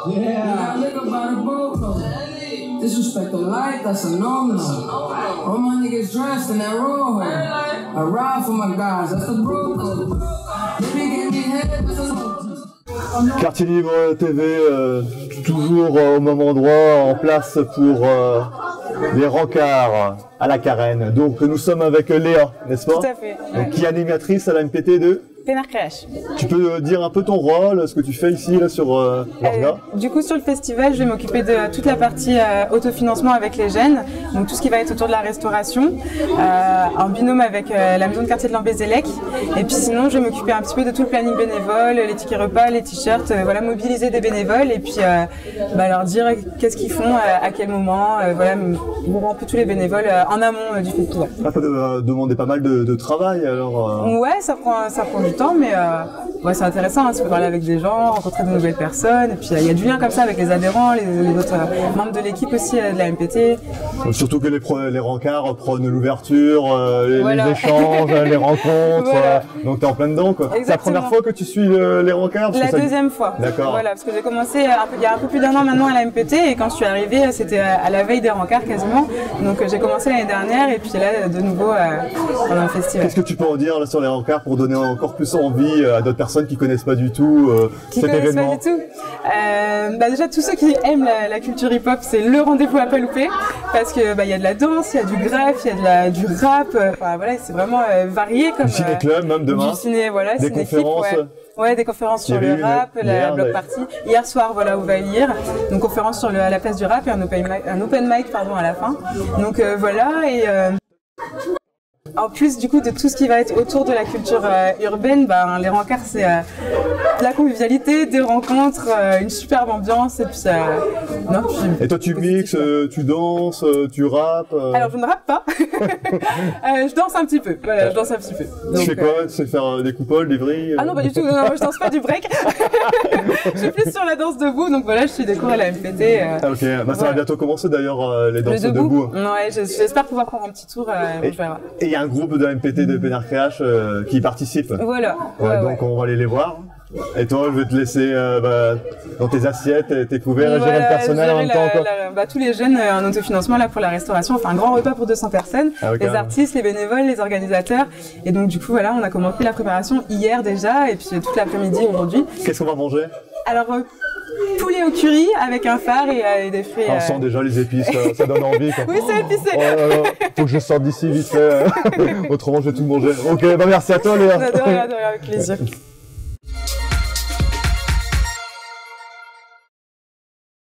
Yeah, nigga by the boat. Disrespect the light, that's a no-no. All my niggas dressed in that raw. I ride for my guys, that's the bro code. Baby give me head, that's a no. Quartier Libre TV, toujours au même endroit, en place pour les rencarts à la Carène. Donc nous sommes avec Léa, n'est-ce pas? Tout à fait. Donc, qui est animatrice à la MPT de Pénarcache. Tu peux dire un peu ton rôle, ce que tu fais ici là, sur l'orga? Du coup, sur le festival, je vais m'occuper de toute la partie autofinancement avec les jeunes, donc tout ce qui va être autour de la restauration, en binôme avec la maison de quartier de Lambézélec. Et puis sinon, je vais m'occuper un petit peu de tout le planning bénévole, les tickets repas, les t-shirts, voilà, mobiliser des bénévoles et puis leur dire qu'est-ce qu'ils font, à quel moment, voilà, voir un peu tous les bénévoles en amont du festival. Ça peut demander pas mal de travail alors. Ouais, ça prend du temps, mais ouais, c'est intéressant, hein, tu peux parler avec des gens, rencontrer de nouvelles personnes, et puis il y a du lien comme ça avec les adhérents, les autres membres de l'équipe aussi de la MPT. Surtout que les rencarts prônent l'ouverture, voilà. les échanges, les rencontres, voilà. Donc t'es en plein dedans quoi. Exactement. C'est la première fois que tu suis les rencarts? La deuxième fois. D'accord. Voilà, parce que j'ai commencé il y a un peu plus d'un an maintenant à la MPT, et quand je suis arrivée, c'était à la veille des rencarts quasiment, donc j'ai commencé l'année dernière, et puis là de nouveau pendant le festival. Qu'est-ce que tu peux en dire là, sur les rencarts pour donner encore plus envie à d'autres personnes qui connaissent pas du tout cet événement? Pas du tout. Déjà tous ceux qui aiment la culture hip-hop, c'est le rendez-vous à pas louper, parce que il y a de la danse, il y a du graphe, il y a du rap, voilà, c'est vraiment varié comme. Du ciné-club même demain. Du ciné, voilà, des conférences. Ouais, des conférences sur le rap, la block party. Hier soir, voilà, où va lire. Donc conférence sur à la place du rap et un open mic pardon à la fin. Donc voilà et en plus du coup de tout ce qui va être autour de la culture urbaine, les rencarts c'est de la convivialité, des rencontres, une superbe ambiance et puis Et toi tu mixes, tu danses, tu rappes Alors je ne rappe pas, je danse un petit peu, voilà, je danse un petit peu. Donc, tu fais quoi? Tu sais faire des coupoles, des vrilles? Ah non pas du tout, non, moi, je danse pas du break. Je suis plus sur la danse debout, donc voilà, je suis des cours à la MPT. Ah ok, ça va bientôt commencer d'ailleurs les danses debout. Ouais, j'espère pouvoir prendre un petit tour. Et il y a un groupe de MPT de Pénarcache qui y participe. Voilà. Donc on va aller les voir. Et toi, je vais te laisser dans tes assiettes, tes couverts, gérer le personnel en même temps. Tous les jeunes en autofinancement là pour la restauration, on fait un grand repas pour 200 personnes, les artistes, les bénévoles, les organisateurs. Et donc du coup voilà, on a commencé la préparation hier déjà et puis toute l'après-midi aujourd'hui. Qu'est-ce qu'on va manger? Alors poulet au curry avec un phare et des fruits. On sent déjà les épices, ça donne envie. Quoi. Oui, c'est épicé. Oh là là, faut que je sorte d'ici vite fait, autrement je vais tout manger. Ok, merci à toi Léa. De rien, avec plaisir.